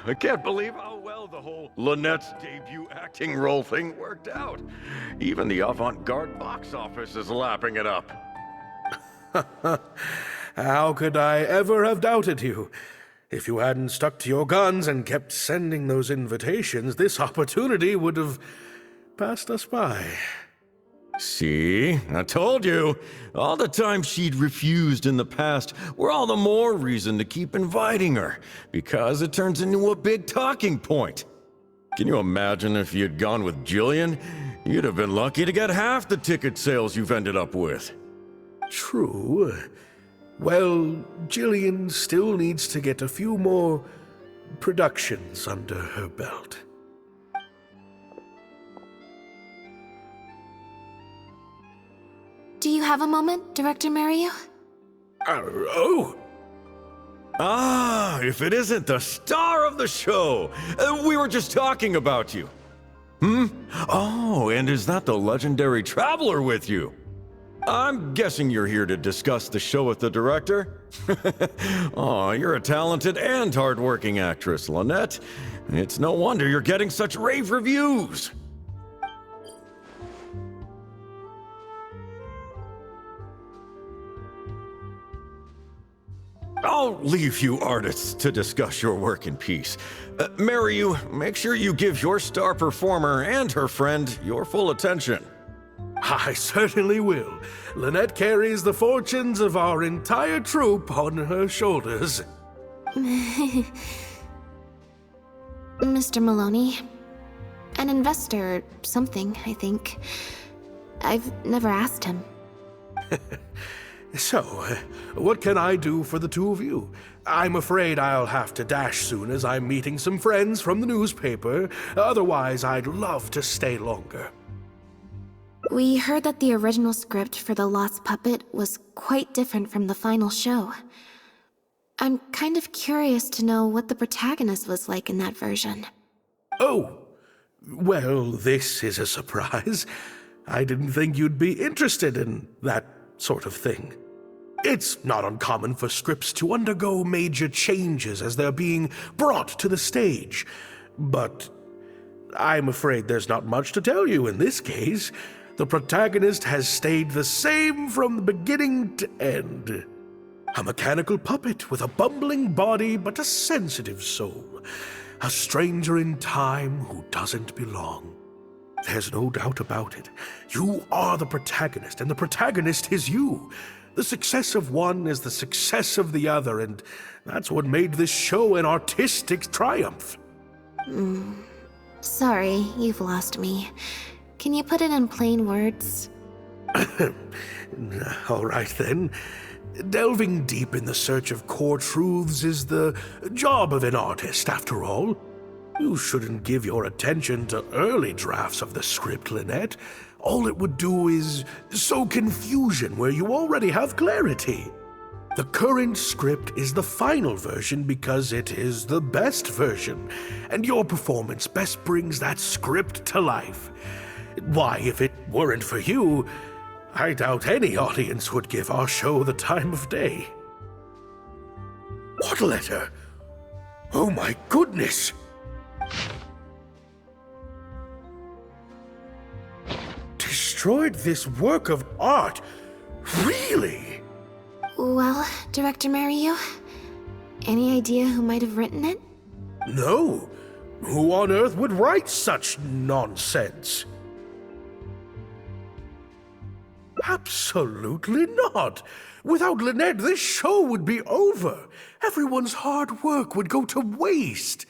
I can't believe how well the whole Lynette's debut acting role thing worked out. Even the avant-garde box office is lapping it up. How could I ever have doubted you? If you hadn't stuck to your guns and kept sending those invitations, this opportunity would have passed us by. See? I told you. All the times she'd refused in the past were all the more reason to keep inviting her, because it turns into a big talking point. Can you imagine if you'd gone with Jillian? You'd have been lucky to get half the ticket sales you've ended up with. True. Well, Jillian still needs to get a few more productions under her belt. Do you have a moment, Director Mario? Oh! Ah, if it isn't the star of the show! We were just talking about you. Oh, and is that the legendary traveler with you? I'm guessing you're here to discuss the show with the director? Oh, you're a talented and hardworking actress, Lynette. It's no wonder you're getting such rave reviews. I'll leave you artists to discuss your work in peace. Mariu, make sure you give your star performer and her friend your full attention. I certainly will. Lynette carries the fortunes of our entire troupe on her shoulders. Mr. Maloney. An investor or something, I think. I've never asked him. So, what can I do for the two of you? I'm afraid I'll have to dash soon as I'm meeting some friends from the newspaper. Otherwise, I'd love to stay longer. We heard that the original script for The Lost Puppet was quite different from the final show. I'm kind of curious to know what the protagonist was like in that version. Oh, well, this is a surprise. I didn't think you'd be interested in that sort of thing. It's not uncommon for scripts to undergo major changes as they're being brought to the stage. But I'm afraid there's not much to tell you in this case. The protagonist has stayed the same from the beginning to end. A mechanical puppet with a bumbling body but a sensitive soul. A stranger in time who doesn't belong. There's no doubt about it. You are the protagonist, and the protagonist is you. The success of one is the success of the other, and that's what made this show an artistic triumph. Sorry, you've lost me. Can you put it in plain words? All right, then. Delving deep in the search of core truths is the job of an artist, after all. You shouldn't give your attention to early drafts of the script, Lynette. All it would do is sow confusion where you already have clarity. The current script is the final version because it is the best version, and your performance best brings that script to life. Why, if it weren't for you, I doubt any audience would give our show the time of day. What letter? Oh my goodness! Destroyed this work of art? Really? Well, Director Mario, any idea who might have written it? No. Who on earth would write such nonsense? Absolutely not. Without Lynette, this show would be over. Everyone's hard work would go to waste.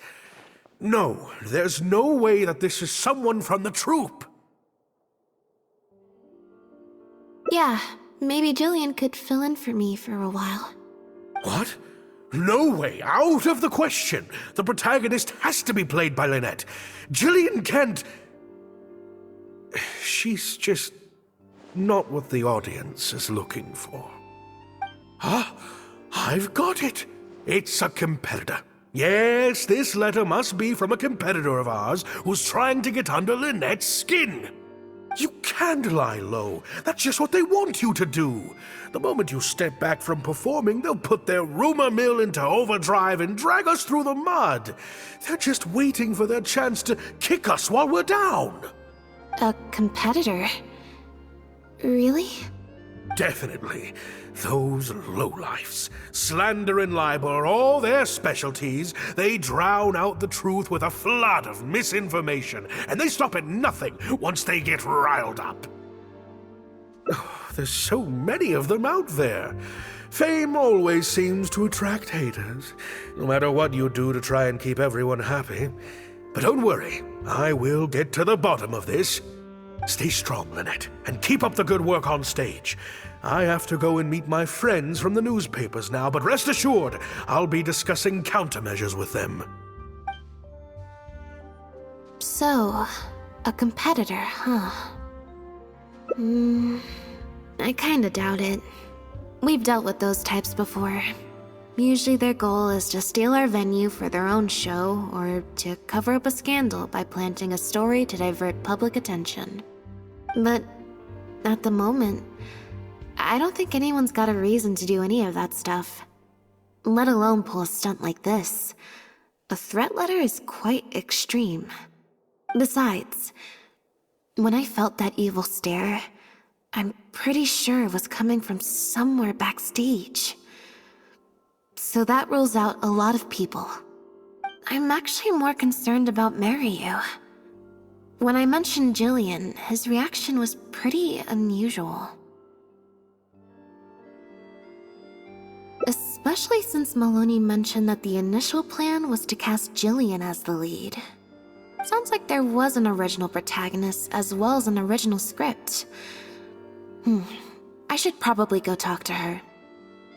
No, there's no way that this is someone from the troupe. Yeah, maybe Jillian could fill in for me for a while. What? No way, out of the question. The protagonist has to be played by Lynette. Jillian can't... She's just not what the audience is looking for. Ah, I've got it. It's a competitor. Yes, this letter must be from a competitor of ours who's trying to get under Lynette's skin. You can't lie low. That's just what they want you to do. The moment you step back from performing, they'll put their rumor mill into overdrive and drag us through the mud. They're just waiting for their chance to kick us while we're down. A competitor? Really? Definitely. Those lowlifes. Slander and libel are all their specialties. They drown out the truth with a flood of misinformation, and they stop at nothing once they get riled up. There's so many of them out there. Fame always seems to attract haters, no matter what you do to try and keep everyone happy. But don't worry, I will get to the bottom of this. Stay strong, Lynette, and keep up the good work on stage. I have to go and meet my friends from the newspapers now, but rest assured, I'll be discussing countermeasures with them. So, a competitor, huh? I kinda doubt it. We've dealt with those types before. Usually their goal is to steal our venue for their own show, or to cover up a scandal by planting a story to divert public attention. But at the moment, I don't think anyone's got a reason to do any of that stuff. Let alone pull a stunt like this. A threat letter is quite extreme. Besides, when I felt that evil stare, I'm pretty sure it was coming from somewhere backstage. So that rules out a lot of people. I'm actually more concerned about Maryu. When I mentioned Jillian, his reaction was pretty unusual. Especially since Maloney mentioned that the initial plan was to cast Jillian as the lead. Sounds like there was an original protagonist as well as an original script. I should probably go talk to her.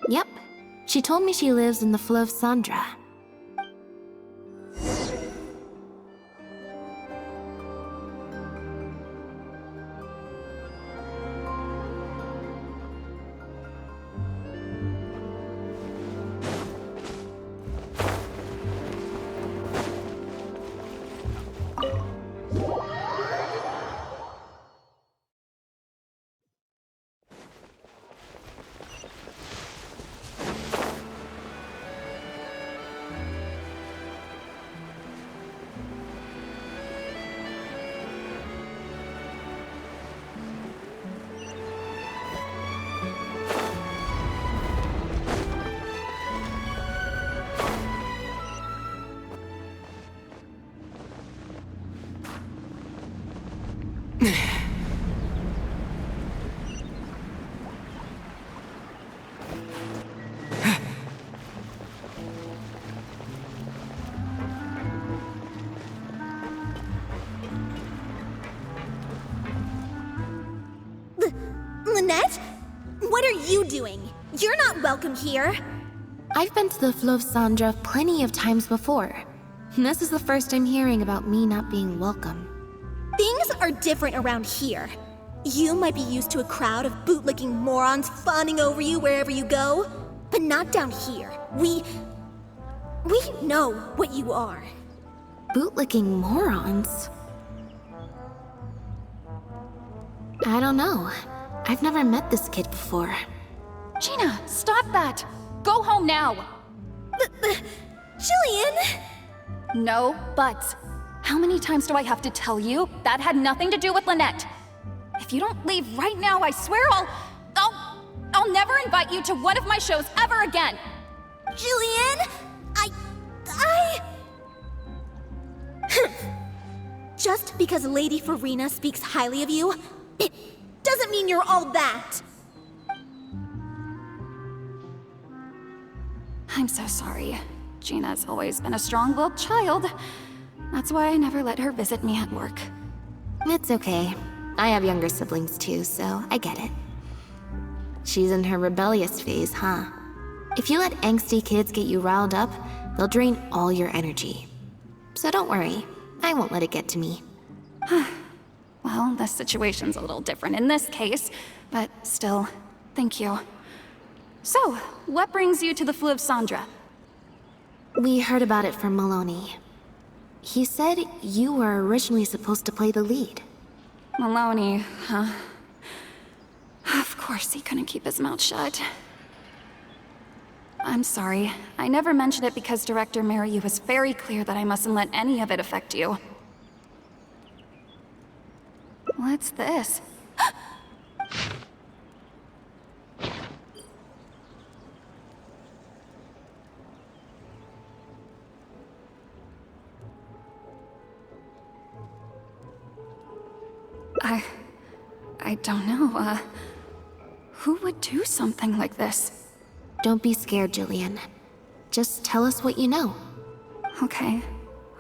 Yep, she told me she lives in the Flow of Sandra. Lynette? What are you doing? You're not welcome here. I've been to the Flow of Sandra plenty of times before. This is the first I'm hearing about me not being welcome. Things are different around here. You might be used to a crowd of bootlicking morons fawning over you wherever you go, but not down here. We know what you are. Bootlicking morons? I don't know. I've never met this kid before. Gina, stop that! Go home now! Jillian! No buts. How many times do I have to tell you? That had nothing to do with Lynette. If you don't leave right now, I swear I'll never invite you to one of my shows ever again! Jillian! Just because Lady Farina speaks highly of you, it doesn't mean you're all that! I'm so sorry. Gina's always been a strong-willed child. That's why I never let her visit me at work. It's okay. I have younger siblings too, so I get it. She's in her rebellious phase, huh? If you let angsty kids get you riled up, they'll drain all your energy. So don't worry, I won't let it get to me. Well, this situation's a little different in this case, but still, thank you. So, what brings you to the Flow of Sandra? We heard about it from Maloney. He said you were originally supposed to play the lead. Maloney, huh? Of course he couldn't keep his mouth shut. I'm sorry. I never mentioned it because Director Mariu was very clear that I mustn't let any of it affect you. What's this? I don't know, who would do something like this? Don't be scared, Jillian. Just tell us what you know. Okay,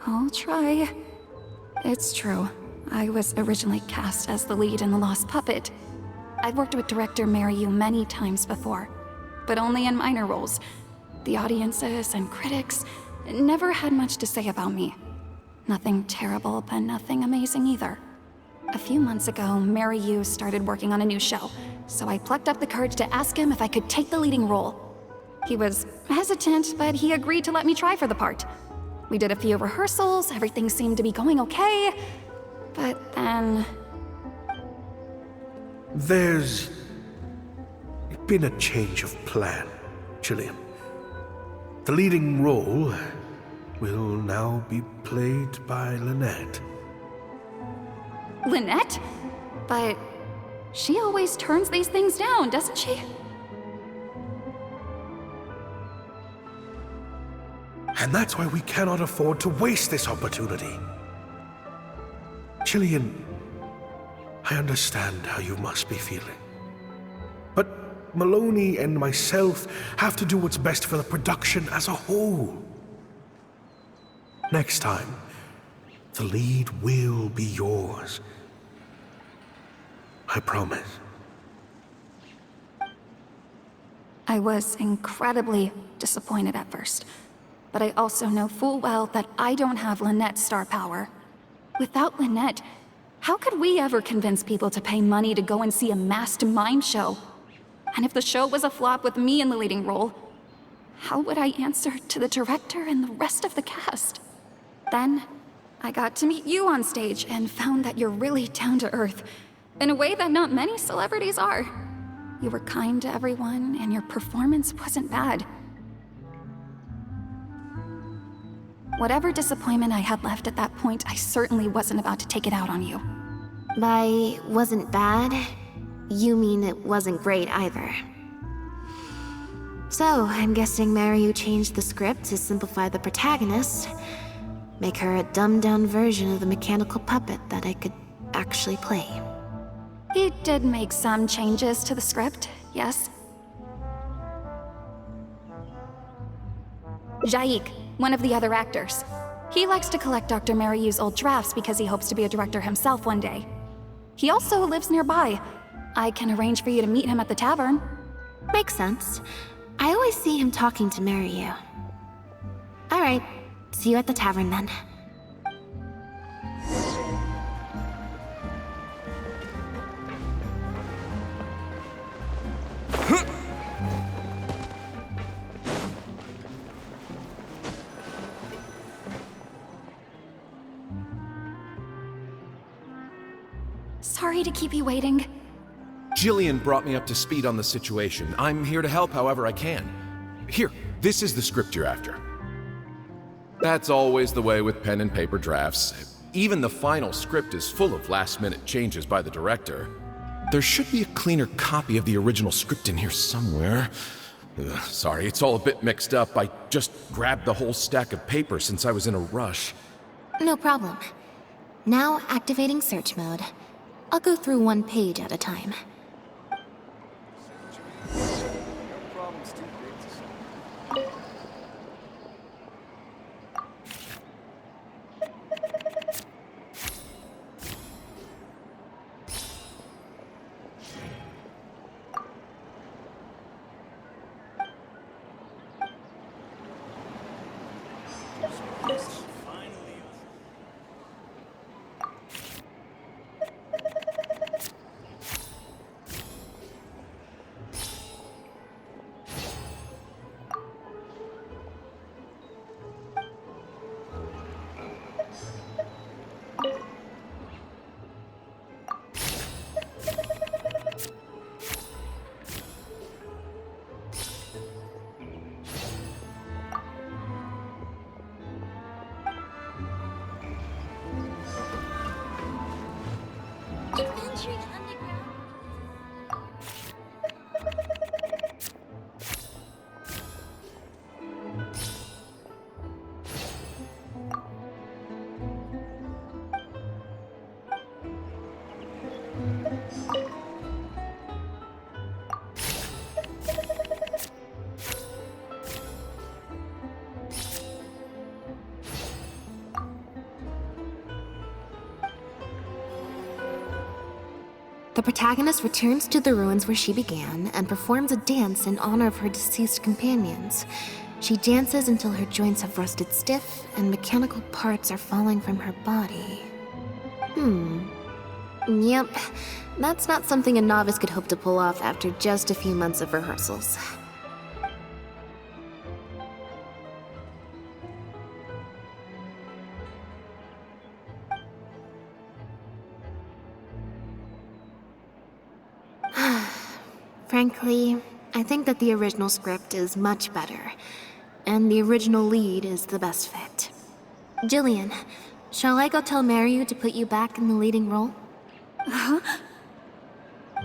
I'll try. It's true. I was originally cast as the lead in The Lost Puppet. I've worked with director Mariu many times before, but only in minor roles. The audiences and critics never had much to say about me. Nothing terrible, but nothing amazing either. A few months ago, Mariu started working on a new show, so I plucked up the courage to ask him if I could take the leading role. He was hesitant, but he agreed to let me try for the part. We did a few rehearsals, everything seemed to be going okay, but then... There's been a change of plan, Jillian. The leading role will now be played by Lynette. Lynette? But she always turns these things down, doesn't she? And that's why we cannot afford to waste this opportunity. Jillian, I understand how you must be feeling. But Maloney and myself have to do what's best for the production as a whole. Next time, the lead will be yours. I promise. I was incredibly disappointed at first, but I also know full well that I don't have Lynette's star power. Without Lynette, how could we ever convince people to pay money to go and see a masked mime show? And if the show was a flop with me in the leading role, how would I answer to the director and the rest of the cast? Then, I got to meet you on stage and found that you're really down to earth, in a way that not many celebrities are. You were kind to everyone, and your performance wasn't bad. Whatever disappointment I had left at that point, I certainly wasn't about to take it out on you. By wasn't bad, you mean it wasn't great either. So, I'm guessing Mariu changed the script to simplify the protagonist, make her a dumbed-down version of the mechanical puppet that I could actually play. He did make some changes to the script, yes? Jaik, one of the other actors. He likes to collect Dr. Mariu's old drafts because he hopes to be a director himself one day. He also lives nearby. I can arrange for you to meet him at the tavern. Makes sense. I always see him talking to Mariu. Alright, see you at the tavern then. Sorry to keep you waiting. Jillian brought me up to speed on the situation. I'm here to help however I can. Here, this is the script you're after. That's always the way with pen and paper drafts. Even the final script is full of last-minute changes by the director. There should be a cleaner copy of the original script in here somewhere. Sorry, it's all a bit mixed up. I just grabbed the whole stack of paper since I was in a rush. No problem. Now activating search mode. I'll go through one page at a time. Adventuring underground. The protagonist returns to the ruins where she began and performs a dance in honor of her deceased companions. She dances until her joints have rusted stiff and mechanical parts are falling from her body. Yep, that's not something a novice could hope to pull off after just a few months of rehearsals. Frankly, I think that the original script is much better, and the original lead is the best fit. Jillian, shall I go tell Mariu to put you back in the leading role?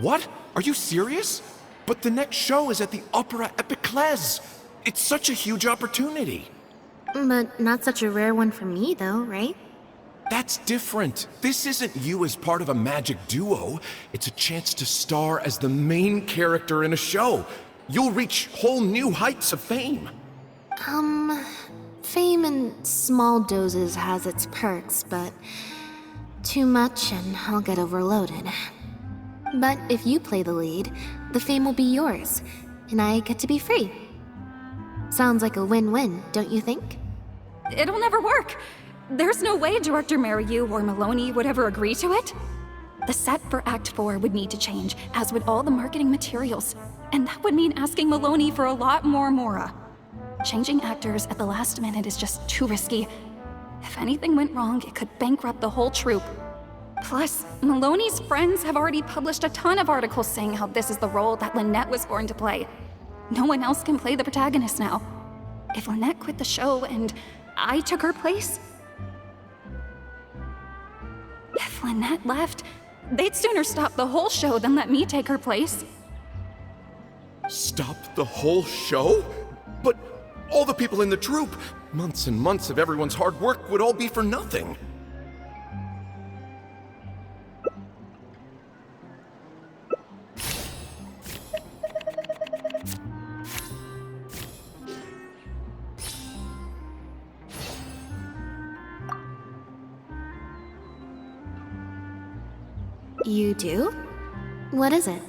What? Are you serious? But the next show is at the Opera Epiclese. It's such a huge opportunity. But not such a rare one for me, though, right? That's different. This isn't you as part of a magic duo. It's a chance to star as the main character in a show. You'll reach whole new heights of fame. Fame in small doses has its perks, but too much and I'll get overloaded. But if you play the lead, the fame will be yours, and I get to be free. Sounds like a win-win, don't you think? It'll never work. There's no way Director Mariu or Maloney would ever agree to it. The set for Act 4 would need to change, as would all the marketing materials. And that would mean asking Maloney for a lot more Mora. Changing actors at the last minute is just too risky. If anything went wrong, it could bankrupt the whole troupe. Plus, Maloney's friends have already published a ton of articles saying how this is the role that Lynette was born to play. No one else can play the protagonist now. If Lynette quit the show and I took her place, if Lynette left, they'd sooner stop the whole show than let me take her place. Stop the whole show? But all the people in the troupe, months and months of everyone's hard work would all be for nothing. You do? What is it?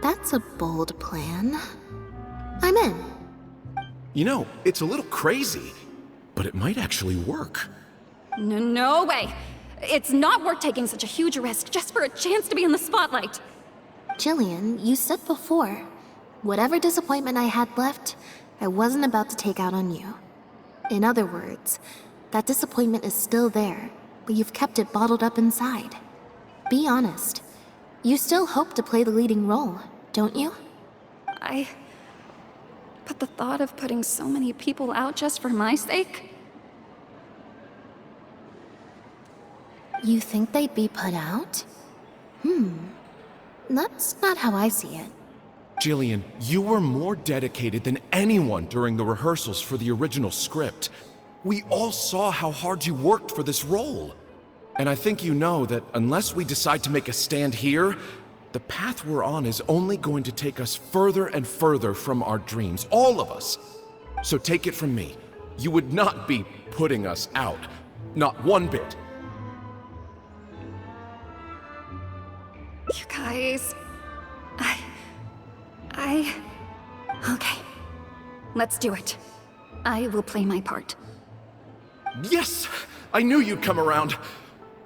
That's a bold plan. I'm in. You know, it's a little crazy, but it might actually work. No way. It's not worth taking such a huge risk just for a chance to be in the spotlight. Jillian, you said before, whatever disappointment I had left, I wasn't about to take out on you. In other words, that disappointment is still there, but you've kept it bottled up inside. Be honest. You still hope to play the leading role, don't you? But the thought of putting so many people out just for my sake? You think they'd be put out? That's not how I see it. Jillian, you were more dedicated than anyone during the rehearsals for the original script. We all saw how hard you worked for this role. And I think you know that unless we decide to make a stand here, the path we're on is only going to take us further and further from our dreams, all of us. So take it from me, you would not be putting us out. Not one bit. You guys... Okay. Let's do it. I will play my part. Yes! I knew you'd come around.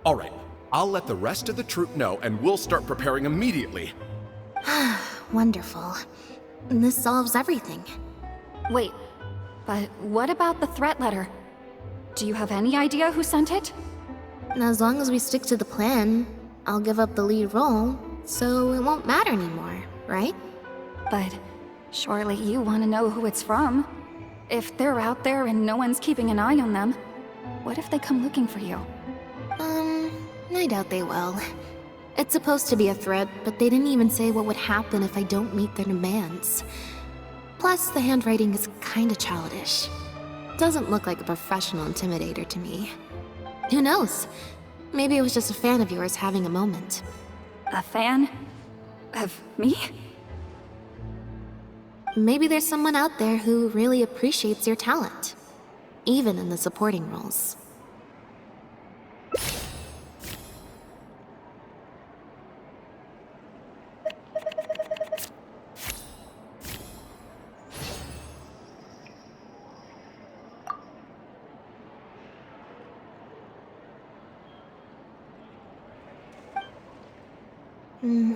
All right, I'll let the rest of the troupe know and we'll start preparing immediately. Wonderful. This solves everything. Wait, but what about the threat letter? Do you have any idea who sent it? As long as we stick to the plan, I'll give up the lead role, so it won't matter anymore, right? But surely you want to know who it's from. If they're out there and no one's keeping an eye on them, What if they come looking for you? I doubt they will. It's supposed to be a threat, but they didn't even say what would happen if I don't meet their demands. Plus, the handwriting is kinda childish. Doesn't look like a professional intimidator to me. Who knows? Maybe it was just a fan of yours having a moment. A fan? Of me? Maybe there's someone out there who really appreciates your talent, even in the supporting roles.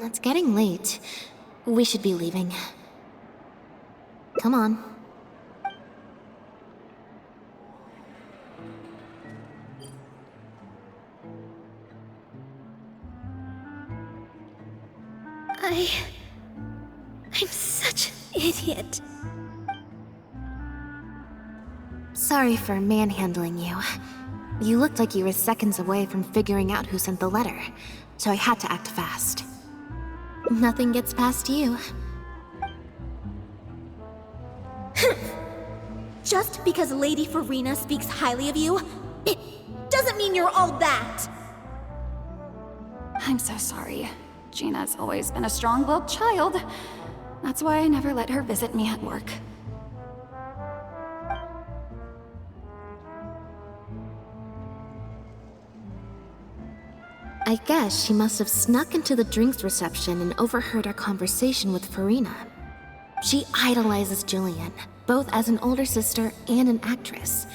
It's getting late. We should be leaving. Come on. I'm such an idiot. Sorry for manhandling you. You looked like you were seconds away from figuring out who sent the letter, so I had to act fast. Nothing gets past you. Just because Lady Farina speaks highly of you, it doesn't mean you're all that. I'm so sorry. Gina's always been a strong-willed child. That's why I never let her visit me at work. I guess she must have snuck into the drinks reception and overheard our conversation with Farina. She idolizes Jillian, both as an older sister and an actress.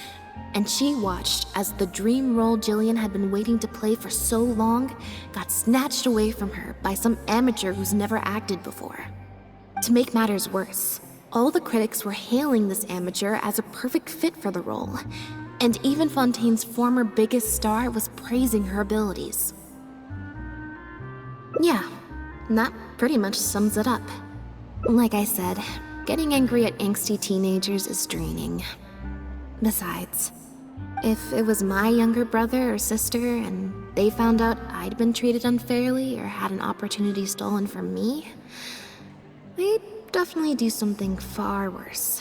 And she watched as the dream role Jillian had been waiting to play for so long got snatched away from her by some amateur who's never acted before. To make matters worse, all the critics were hailing this amateur as a perfect fit for the role, and even Fontaine's former biggest star was praising her abilities. Yeah, that pretty much sums it up. Like I said, getting angry at angsty teenagers is draining. Besides, if it was my younger brother or sister and they found out I'd been treated unfairly or had an opportunity stolen from me, they'd definitely do something far worse.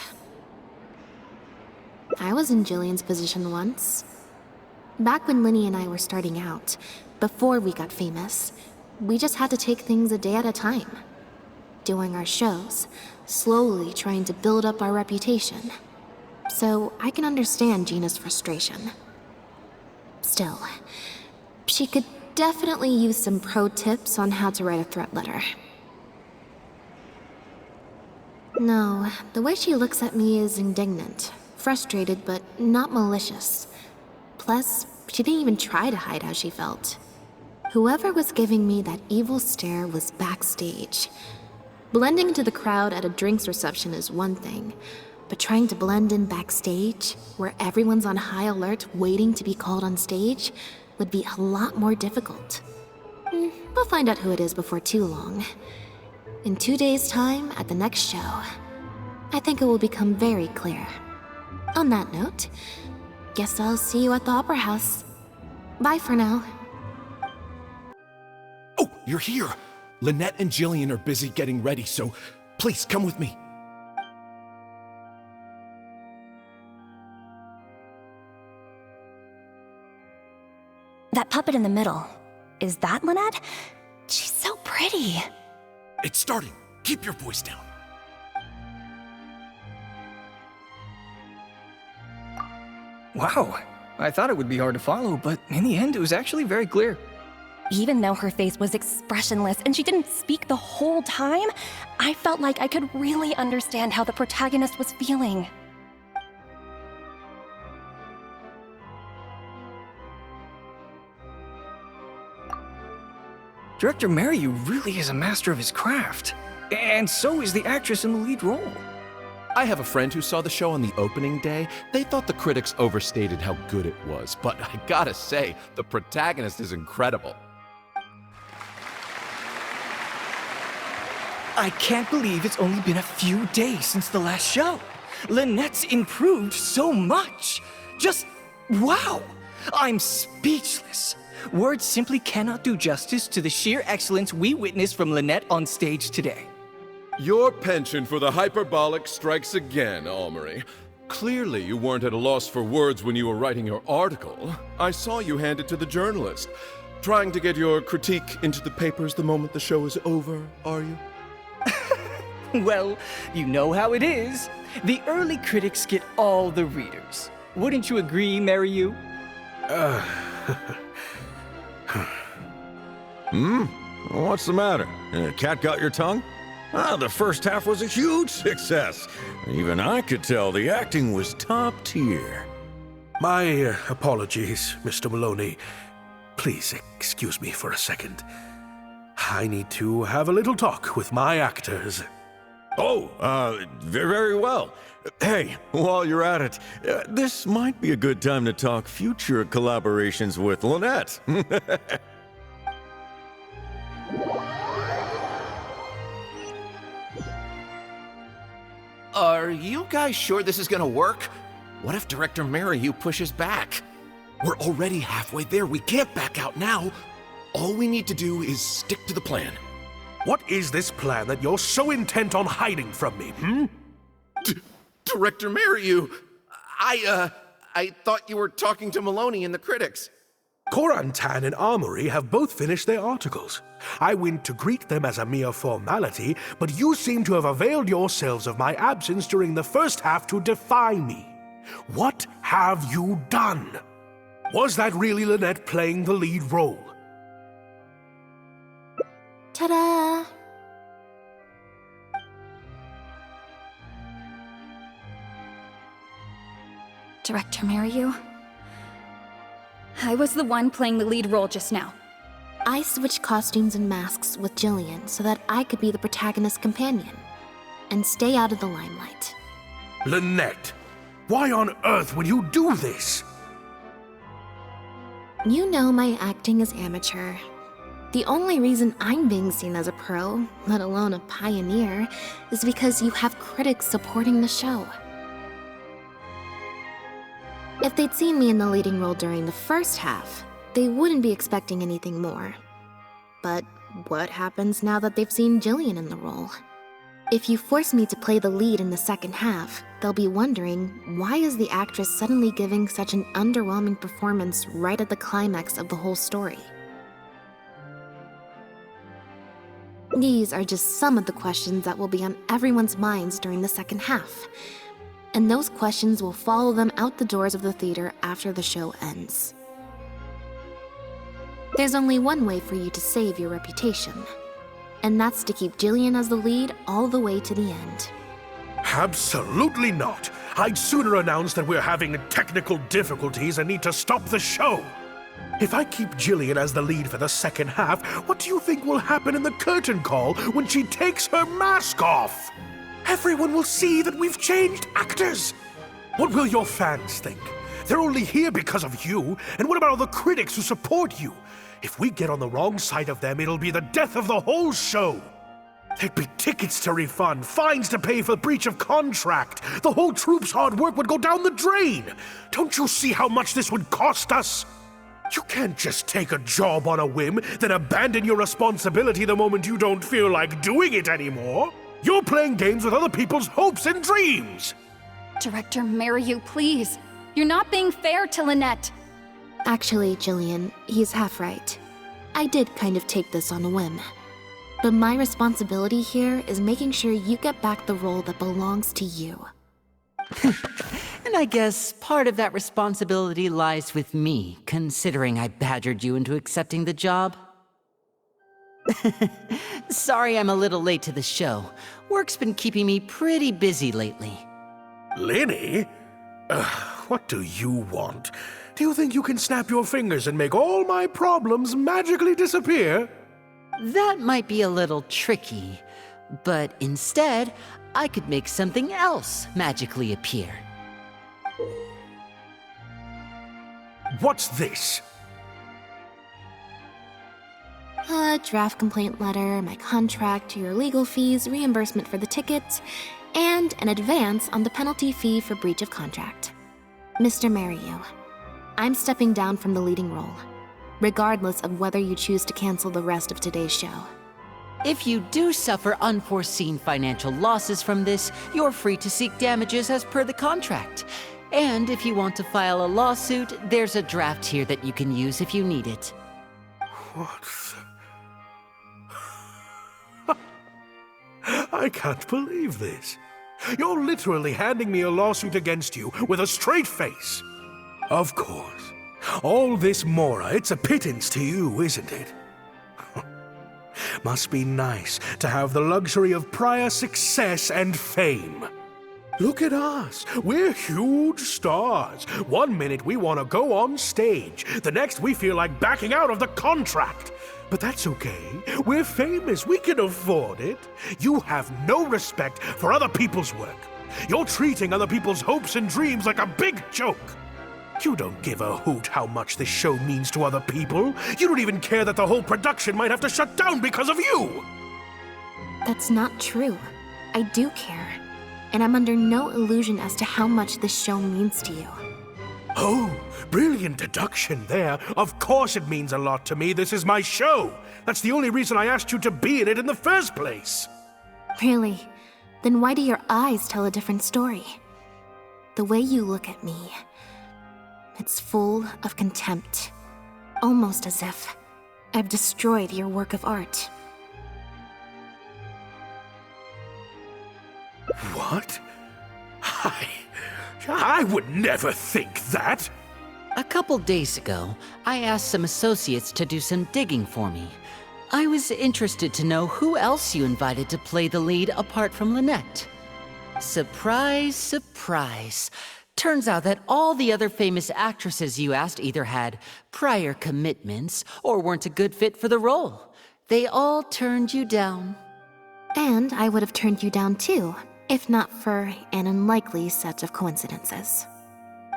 I was in Jillian's position once. Back when Linny and I were starting out, before we got famous, we just had to take things a day at a time. Doing our shows, slowly trying to build up our reputation. So I can understand Gina's frustration. Still, she could definitely use some pro tips on how to write a threat letter. No, the way she looks at me is indignant, frustrated, but not malicious. Plus, she didn't even try to hide how she felt. Whoever was giving me that evil stare was backstage. Blending into the crowd at a drinks reception is one thing, but trying to blend in backstage, where everyone's on high alert waiting to be called on stage, would be a lot more difficult. We'll find out who it is before too long. In 2 days' time, at the next show, I think it will become very clear. On that note, guess I'll see you at the Opera House. Bye for now. Oh, you're here! Lynette and Jillian are busy getting ready, so please come with me. That puppet in the middle, is that Lynette? She's so pretty. It's starting. Keep your voice down. Wow, I thought it would be hard to follow, but in the end it was actually very clear. Even though her face was expressionless and she didn't speak the whole time, I felt like I could really understand how the protagonist was feeling. Director Merriu really is a master of his craft. And so is the actress in the lead role. I have a friend who saw the show on the opening day. They thought the critics overstated how good it was, but I gotta say, the protagonist is incredible. I can't believe it's only been a few days since the last show. Lynette's improved so much. Just Wow! I'm speechless. Words simply cannot do justice to the sheer excellence we witnessed from Lynette on stage today. Your penchant for the hyperbolic strikes again, Almery. Clearly you weren't at a loss for words when you were writing your article. I saw you hand it to the journalist. Trying to get your critique into the papers the moment the show is over, are you? Well, you know how it is. The early critics get all the readers. Wouldn't you agree, Mary? What's the matter? Cat got your tongue? The first half was a huge success. Even I could tell the acting was top tier. My apologies, Mr. Maloney. Please excuse me for a second. I need to have a little talk with my actors. Oh, very well. Hey, while you're at it, this might be a good time to talk future collaborations with Lynette. Are you guys sure this is gonna work? What if Director Mariyu pushes back? We're already halfway there. We can't back out now. All we need to do is stick to the plan. What is this plan that you're so intent on hiding from me, Director Mariyu, I thought you were talking to Maloney and the critics. Korantan and Armory have both finished their articles. I went to greet them as a mere formality, but you seem to have availed yourselves of my absence during the first half to defy me. What have you done? Was that really Lynette playing the lead role? Ta-da! Director Mariyu? I was the one playing the lead role just now. I switched costumes and masks with Jillian so that I could be the protagonist's companion and stay out of the limelight. Lynette, why on earth would you do this? You know my acting is amateur. The only reason I'm being seen as a pro, let alone a pioneer, is because you have critics supporting the show. If they'd seen me in the leading role during the first half, they wouldn't be expecting anything more. But what happens now that they've seen Jillian in the role? If you force me to play the lead in the second half, they'll be wondering, why is the actress suddenly giving such an underwhelming performance right at the climax of the whole story? These are just some of the questions that will be on everyone's minds during the second half. And those questions will follow them out the doors of the theater after the show ends. There's only one way for you to save your reputation, and that's to keep Jillian as the lead all the way to the end. Absolutely not. I'd sooner announce that we're having technical difficulties and need to stop the show. If I keep Jillian as the lead for the second half, what do you think will happen in the curtain call when she takes her mask off? Everyone will see that we've changed actors. What will your fans think? They're only here because of you, and what about all the critics who support you? If we get on the wrong side of them, it'll be the death of the whole show. There'd be tickets to refund, fines to pay for breach of contract. The whole troupe's hard work would go down the drain. Don't you see how much this would cost us? You can't just take a job on a whim, then abandon your responsibility the moment you don't feel like doing it anymore. You're playing games with other people's hopes and dreams. Director Mariyu, please. You're not being fair to Lynette. Actually, Jillian, he's half right. I did kind of take this on a whim. But my responsibility here is making sure you get back the role that belongs to you. And I guess part of that responsibility lies with me, considering I badgered you into accepting the job. Sorry I'm a little late to the show. Work's been keeping me pretty busy lately. Lenny? What do you want? Do you think you can snap your fingers and make all my problems magically disappear? That might be a little tricky, but instead, I could make something else magically appear. What's this? A draft complaint letter, my contract, your legal fees, reimbursement for the tickets, and an advance on the penalty fee for breach of contract. Mr. Mariyu, I'm stepping down from the leading role, regardless of whether you choose to cancel the rest of today's show. If you do suffer unforeseen financial losses from this, you're free to seek damages as per the contract. And if you want to file a lawsuit, there's a draft here that you can use if you need it. What the... I can't believe this. You're literally handing me a lawsuit against you with a straight face. Of course. All this Mora, it's a pittance to you, isn't it? Must be nice to have the luxury of prior success and fame. Look at us. We're huge stars. One minute we want to go on stage. The next we feel like backing out of the contract. But that's okay. We're famous. We can afford it. You have no respect for other people's work. You're treating other people's hopes and dreams like a big joke. You don't give a hoot how much this show means to other people. You don't even care that the whole production might have to shut down because of you. That's not true. I do care. And I'm under no illusion as to how much this show means to you. Oh, brilliant deduction there. Of course it means a lot to me. This is my show. That's the only reason I asked you to be in it in the first place. Really? Then why do your eyes tell a different story? The way you look at me, it's full of contempt. Almost as if I've destroyed your work of art. What? I would never think that. A couple days ago, I asked some associates to do some digging for me. I was interested to know who else you invited to play the lead apart from Lynette. Surprise, surprise. Turns out that all the other famous actresses you asked either had prior commitments or weren't a good fit for the role. They all turned you down. And I would have turned you down too, if not for an unlikely set of coincidences.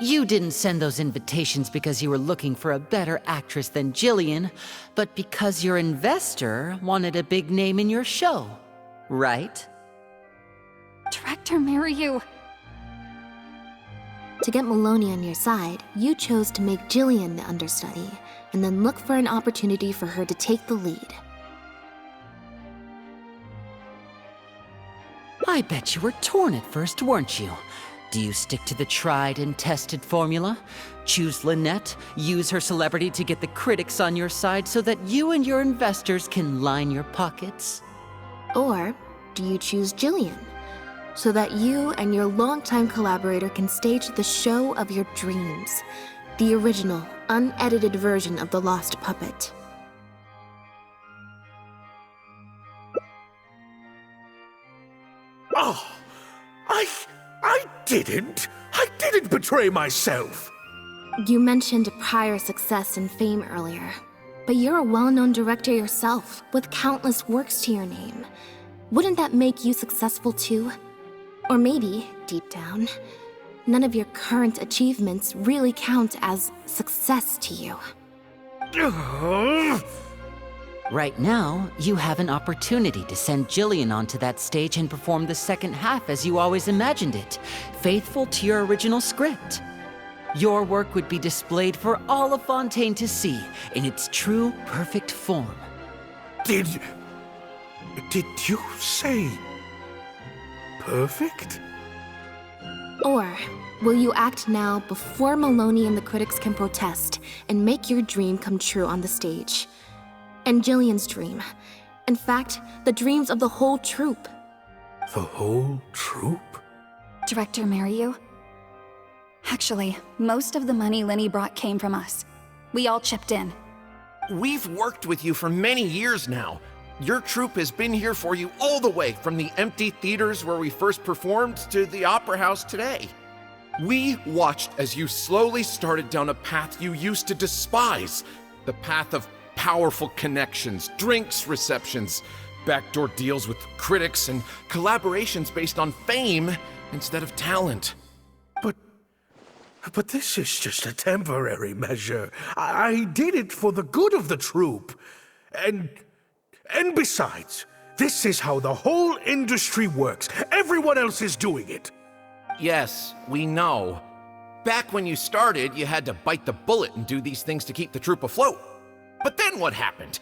You didn't send those invitations because you were looking for a better actress than Jillian, but because your investor wanted a big name in your show, right? Director Mariyu. To get Maloney on your side, you chose to make Jillian the understudy, and then look for an opportunity for her to take the lead. I bet you were torn at first, weren't you? Do you stick to the tried and tested formula? Choose Lynette, use her celebrity to get the critics on your side so that you and your investors can line your pockets? Or do you choose Jillian, so that you and your longtime collaborator can stage the show of your dreams, the original, unedited version of The Lost Puppet? Oh, I didn't betray myself. You mentioned prior success and fame earlier, but you're a well-known director yourself, with countless works to your name. Wouldn't that make you successful too? Or maybe, deep down, none of your current achievements really count as success to you. Right now, you have an opportunity to send Jillian onto that stage and perform the second half as you always imagined it, faithful to your original script. Your work would be displayed for all of Fontaine to see in its true, perfect form. Did you say perfect? Or will you act now before Maloney and the critics can protest and make your dream come true on the stage? And Jillian's dream. In fact, the dreams of the whole troupe. The whole troupe? Director Mariyu. Actually, most of the money Lenny brought came from us. We all chipped in. We've worked with you for many years now. Your troupe has been here for you all the way from the empty theaters where we first performed to the Opera House today. We watched as you slowly started down a path you used to despise, the path of powerful connections, drinks receptions, backdoor deals with critics, and collaborations based on fame instead of talent. But this is just a temporary measure. I did it for the good of the troupe. And besides, this is how the whole industry works. Everyone else is doing it. Yes, we know. Back when you started, you had to bite the bullet and do these things to keep the troop afloat. But then what happened?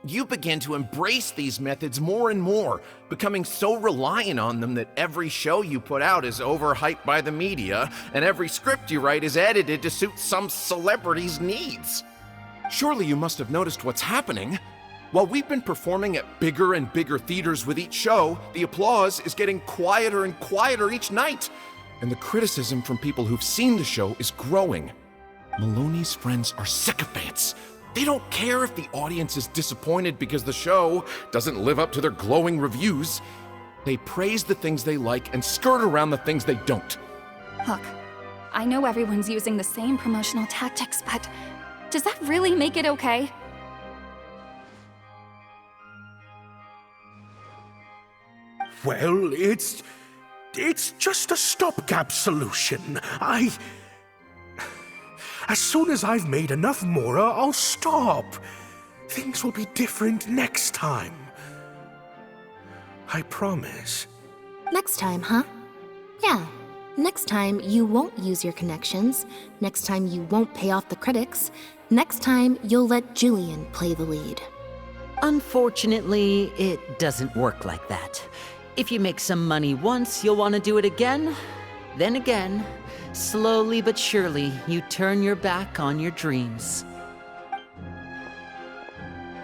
You began to embrace these methods more and more, becoming so reliant on them that every show you put out is overhyped by the media, and every script you write is edited to suit some celebrity's needs. Surely you must have noticed what's happening. While we've been performing at bigger and bigger theaters with each show, the applause is getting quieter and quieter each night, and the criticism from people who've seen the show is growing. Maloney's friends are sycophants. They don't care if the audience is disappointed because the show doesn't live up to their glowing reviews. They praise the things they like and skirt around the things they don't. Look, I know everyone's using the same promotional tactics, but does that really make it okay? Well, it's just a stopgap solution. As soon as I've made enough Mora, I'll stop. Things will be different next time. I promise. Next time, huh? Yeah. Next time, you won't use your connections. Next time, you won't pay off the critics. Next time, you'll let Julian play the lead. Unfortunately, it doesn't work like that. If you make some money once, you'll want to do it again, then again. Slowly but surely, you turn your back on your dreams.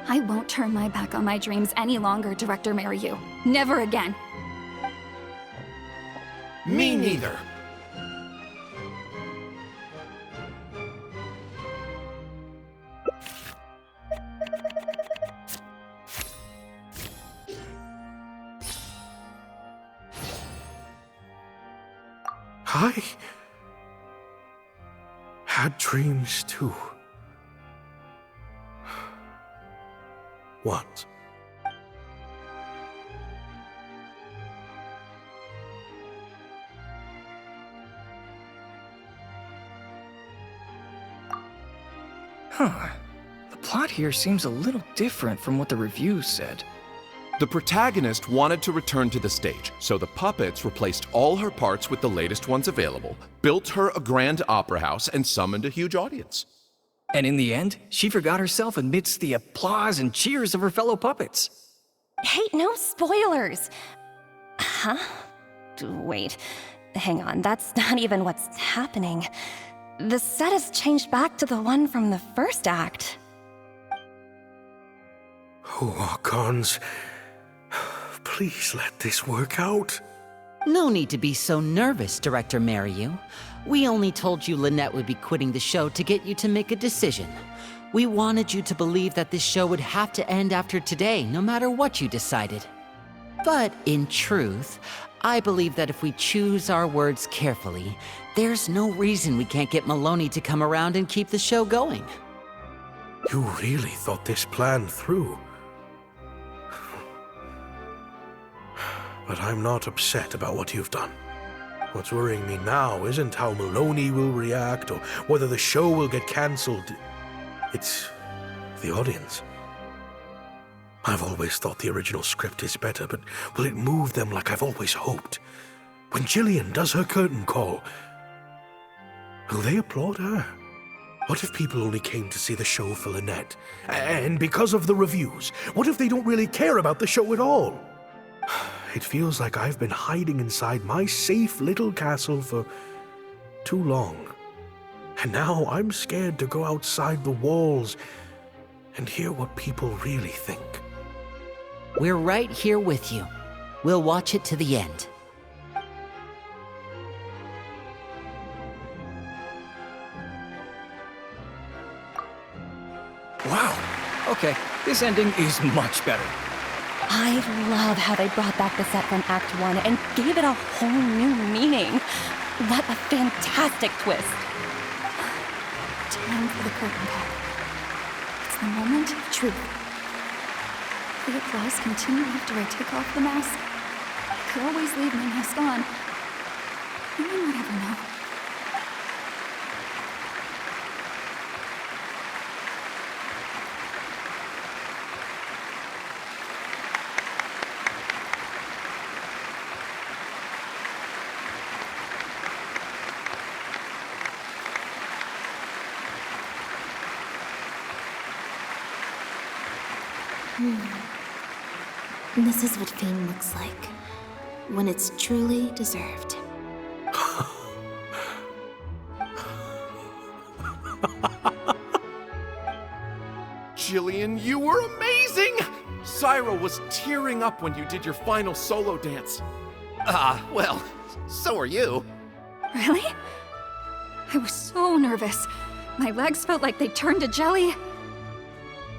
I won't turn my back on my dreams any longer, Director Mariyu. Never again. Me neither. I had dreams too. What? Huh. The plot here seems a little different from what the reviews said. The protagonist wanted to return to the stage, so the puppets replaced all her parts with the latest ones available, built her a grand opera house, and summoned a huge audience. And in the end, she forgot herself amidst the applause and cheers of her fellow puppets. Hey, no spoilers! Huh? Wait, hang on, that's not even what's happening. The set has changed back to the one from the first act. Oh, Archons, please let this work out. No need to be so nervous, Director Mariyu. We only told you Lynette would be quitting the show to get you to make a decision. We wanted you to believe that this show would have to end after today, no matter what you decided. But in truth, I believe that if we choose our words carefully, there's no reason we can't get Maloney to come around and keep the show going. You really thought this plan through. But I'm not upset about what you've done. What's worrying me now isn't how Maloney will react or whether the show will get cancelled. It's the audience. I've always thought the original script is better, but will it move them like I've always hoped? When Jillian does her curtain call, will they applaud her? What if people only came to see the show for Lynette? And because of the reviews, what if they don't really care about the show at all? It feels like I've been hiding inside my safe little castle for too long. And now I'm scared to go outside the walls and hear what people really think. We're right here with you. We'll watch it to the end. Wow. Okay, this ending is much better. I love how they brought back the set from Act 1 and gave it a whole new meaning. What a fantastic twist. Time for the curtain call. It's the moment of truth. The applause continue after I take off the mask. I could always leave my mask on. No one would ever know. This is what fame looks like, when it's truly deserved. Jillian, you were amazing! Syra was tearing up when you did your final solo dance. Well, so are you. Really? I was so nervous. My legs felt like they turned to jelly.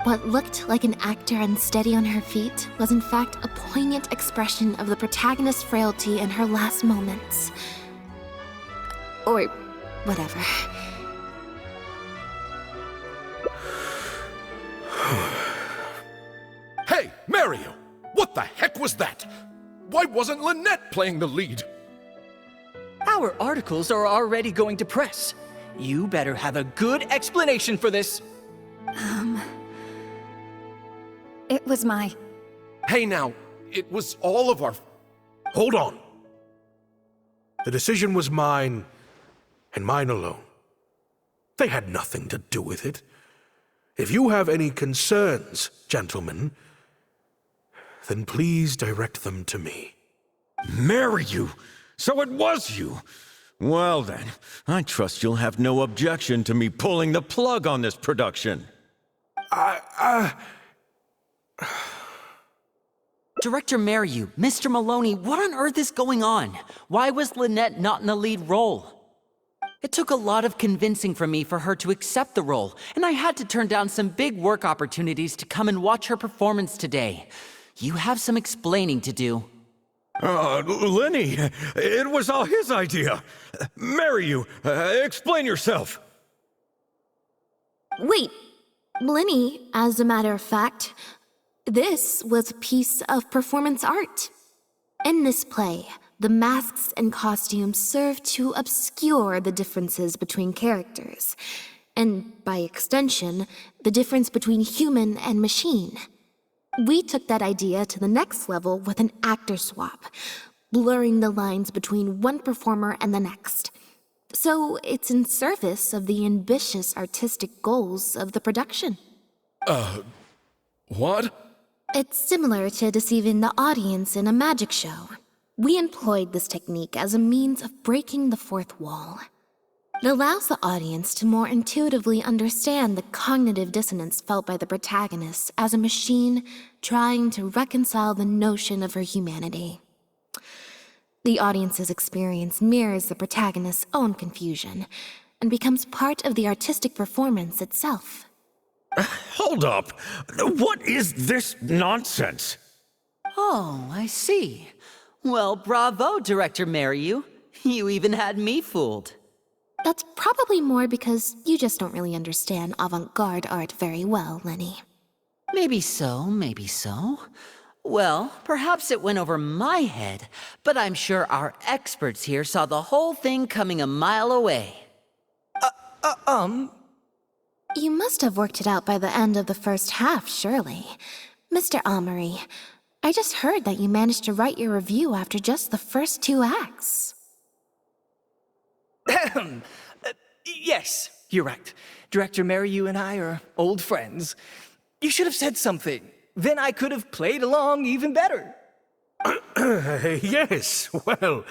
What looked like an actor unsteady on her feet was in fact a poignant expression of the protagonist's frailty in her last moments. Or whatever. Hey, Mario! What the heck was that? Why wasn't Lynette playing the lead? Our articles are already going to press. You better have a good explanation for this. It was my... Hey now, it was all of our... Hold on. The decision was mine, and mine alone. They had nothing to do with it. If you have any concerns, gentlemen, then please direct them to me. Marry you? So it was you? Well then, I trust you'll have no objection to me pulling the plug on this production. Director Mariu, Mr. Maloney, what on earth is going on? Why was Lynette not in the lead role? It took a lot of convincing from me for her to accept the role, and I had to turn down some big work opportunities to come and watch her performance today. You have some explaining to do. Lenny, it was all his idea. Marry you. Explain yourself. Wait, Blinny, as a matter of fact, this was a piece of performance art. In this play, the masks and costumes serve to obscure the differences between characters, and by extension, the difference between human and machine. We took that idea to the next level with an actor swap, blurring the lines between one performer and the next. So it's in service of the ambitious artistic goals of the production. What? It's similar to deceiving the audience in a magic show. We employed this technique as a means of breaking the fourth wall. It allows the audience to more intuitively understand the cognitive dissonance felt by the protagonist as a machine trying to reconcile the notion of her humanity. The audience's experience mirrors the protagonist's own confusion and becomes part of the artistic performance itself. Hold up. What is this nonsense? Oh, I see. Well, bravo, Director Mariu. You even had me fooled. That's probably more because you just don't really understand avant-garde art very well, Lenny. Maybe so, maybe so. Well, perhaps it went over my head, but I'm sure our experts here saw the whole thing coming a mile away. You must have worked it out by the end of the first half, surely. Mr. Amory, I just heard that you managed to write your review after just the first 2 acts. Yes, you're right. Director Mariu and I are old friends. You should have said something. Then I could have played along even better. Yes, well,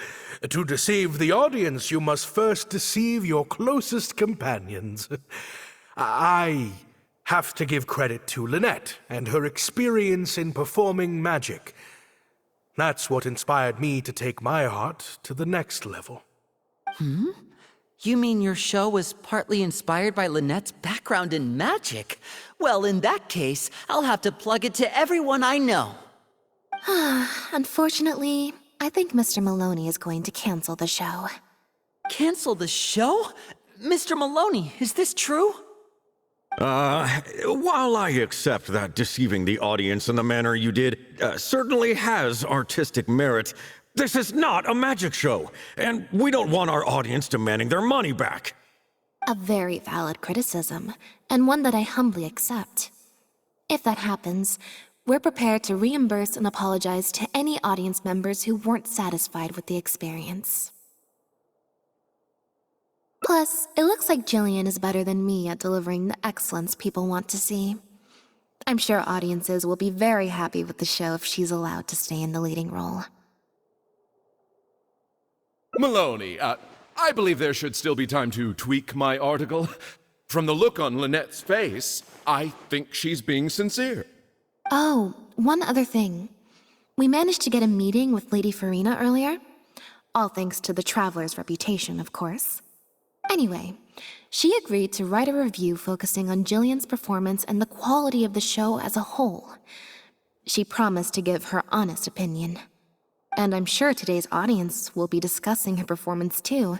to deceive the audience, you must first deceive your closest companions. I have to give credit to Lynette and her experience in performing magic. That's what inspired me to take my art to the next level. You mean your show was partly inspired by Lynette's background in magic? Well, in that case, I'll have to plug it to everyone I know. Unfortunately, I think Mr. Maloney is going to cancel the show. Cancel the show? Mr. Maloney, is this true? While I accept that deceiving the audience in the manner you did certainly has artistic merit, this is not a magic show, and we don't want our audience demanding their money back. A very valid criticism, and one that I humbly accept. If that happens, we're prepared to reimburse and apologize to any audience members who weren't satisfied with the experience. Plus, it looks like Jillian is better than me at delivering the excellence people want to see. I'm sure audiences will be very happy with the show if she's allowed to stay in the leading role. Maloney, I believe there should still be time to tweak my article. From the look on Lynette's face, I think she's being sincere. Oh, one other thing. We managed to get a meeting with Lady Farina earlier. All thanks to the Traveler's reputation, of course. Anyway, she agreed to write a review focusing on Jillian's performance and the quality of the show as a whole. She promised to give her honest opinion. And I'm sure today's audience will be discussing her performance too.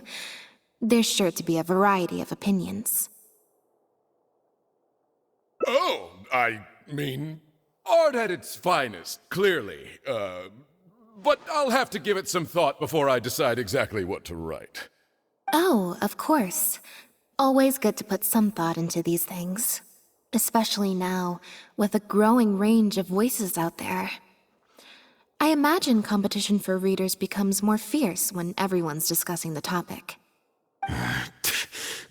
There's sure to be a variety of opinions. Oh, I mean, art at its finest, clearly. But I'll have to give it some thought before I decide exactly what to write. Oh, of course. Always good to put some thought into these things. Especially now, with a growing range of voices out there. I imagine competition for readers becomes more fierce when everyone's discussing the topic.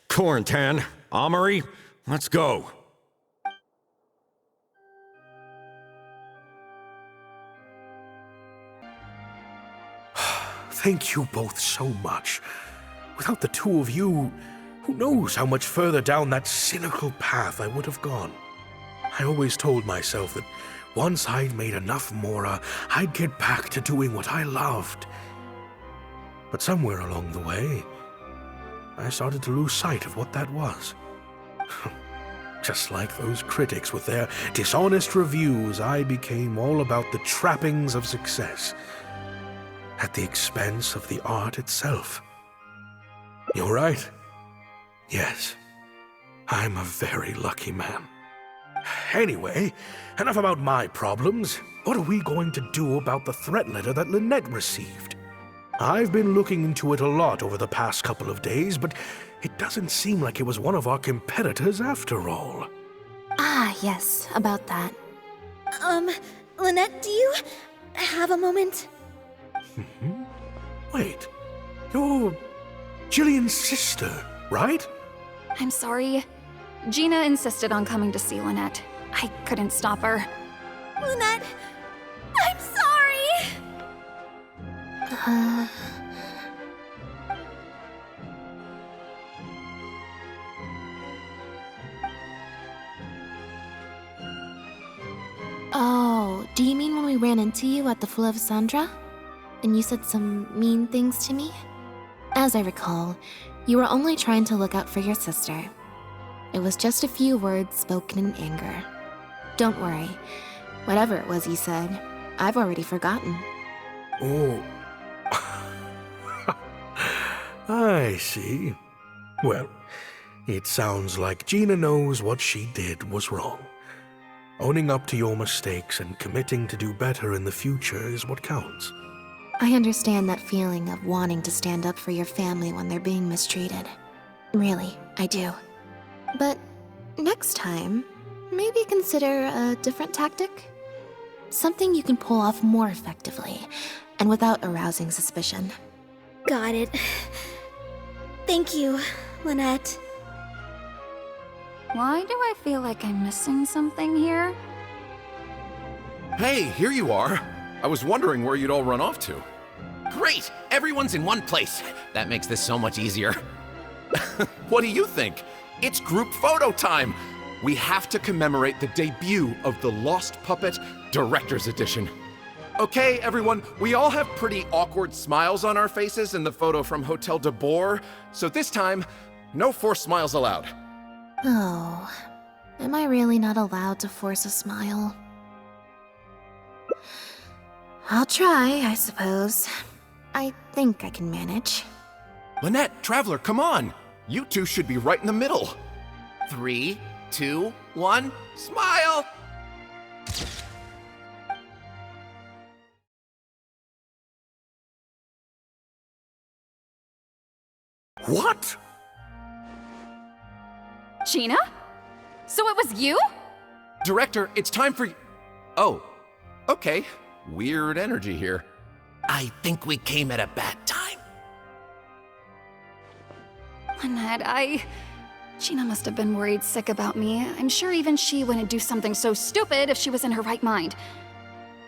Corentin, Amory, let's go. Thank you both so much. Without the two of you, who knows how much further down that cynical path I would have gone. I always told myself that once I'd made enough Mora, I'd get back to doing what I loved. But somewhere along the way, I started to lose sight of what that was. Just like those critics with their dishonest reviews, I became all about the trappings of success, at the expense of the art itself. You're right. Yes, I'm a very lucky man. Anyway, enough about my problems. What are we going to do about the threat letter that Lynette received? I've been looking into it a lot over the past couple of days, but it doesn't seem like it was one of our competitors after all. Ah, yes, about that. Lynette, do you have a moment? Wait, you're Jillian's sister, right? I'm sorry. Gina insisted on coming to see Lynette. I couldn't stop her. Lynette, I'm sorry! Oh, do you mean when we ran into you at the Fleuve Sandra? And you said some mean things to me? As I recall, you were only trying to look out for your sister. It was just a few words spoken in anger. Don't worry. Whatever it was you said, I've already forgotten. Oh. I see. Well, it sounds like Gina knows what she did was wrong. Owning up to your mistakes and committing to do better in the future is what counts. I understand that feeling of wanting to stand up for your family when they're being mistreated. Really, I do. But next time, maybe consider a different tactic? Something you can pull off more effectively, and without arousing suspicion. Got it. Thank you, Lynette. Why do I feel like I'm missing something here? Hey, here you are. I was wondering where you'd all run off to. Great! Everyone's in one place. That makes this so much easier. What do you think? It's group photo time! We have to commemorate the debut of the Lost Puppet Director's Edition. Okay, everyone, we all have pretty awkward smiles on our faces in the photo from Hotel de Boer, so this time, no forced smiles allowed. Oh, am I really not allowed to force a smile? I'll try, I suppose. I think I can manage. Lynette, Traveler, come on! You two should be right in the middle. 3, 2, 1, smile! What? Gina? So it was you? Director, it's time for... Oh, okay. Weird energy here. I think we came at a bad time. Lynette, Gina must have been worried sick about me. I'm sure even she wouldn't do something so stupid if she was in her right mind.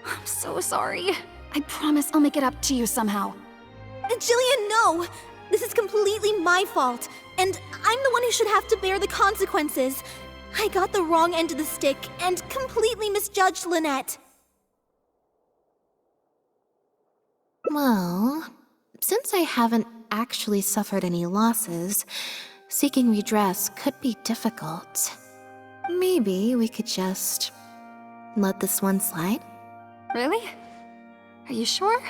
I'm so sorry. I promise I'll make it up to you somehow. Jillian, no! This is completely my fault, and I'm the one who should have to bear the consequences. I got the wrong end of the stick and completely misjudged Lynette. Well, since I haven't actually suffered any losses, seeking redress could be difficult. Maybe we could just let this one slide? Really? Are you sure?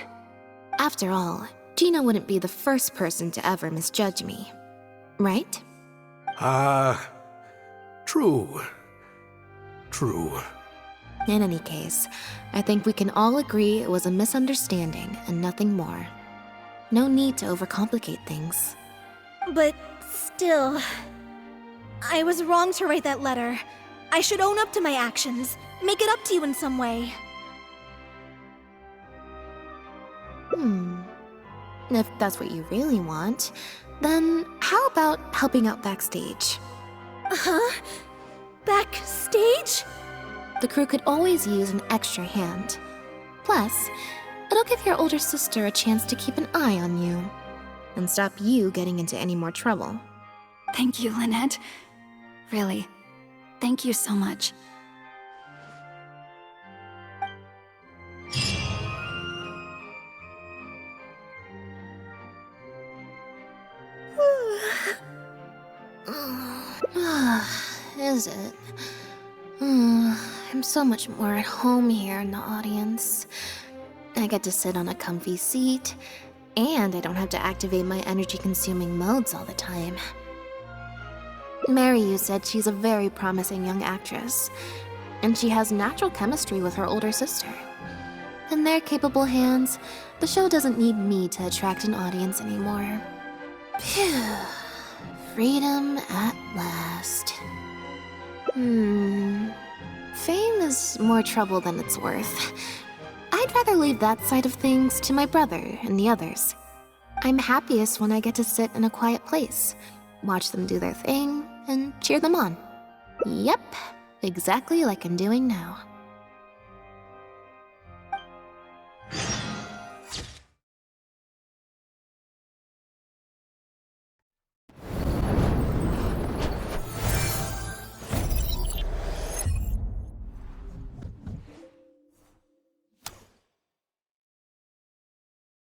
After all, Gina wouldn't be the first person to ever misjudge me, right? True. True. In any case, I think we can all agree it was a misunderstanding and nothing more. No need to overcomplicate things. But still, I was wrong to write that letter. I should own up to my actions, make it up to you in some way. If that's what you really want, then how about helping out backstage? Huh? Backstage? The crew could always use an extra hand. Plus, it'll give your older sister a chance to keep an eye on you and stop you getting into any more trouble. Thank you, Lynette. Really, thank you so much. Is it? I'm so much more at home here in the audience. I get to sit on a comfy seat, and I don't have to activate my energy-consuming modes all the time. Mary said she's a very promising young actress, and she has natural chemistry with her older sister. In their capable hands, the show doesn't need me to attract an audience anymore. Phew. Freedom at last. Fame is more trouble than it's worth. I'd rather leave that side of things to my brother and the others. I'm happiest when I get to sit in a quiet place, watch them do their thing, and cheer them on. Yep, exactly like I'm doing now.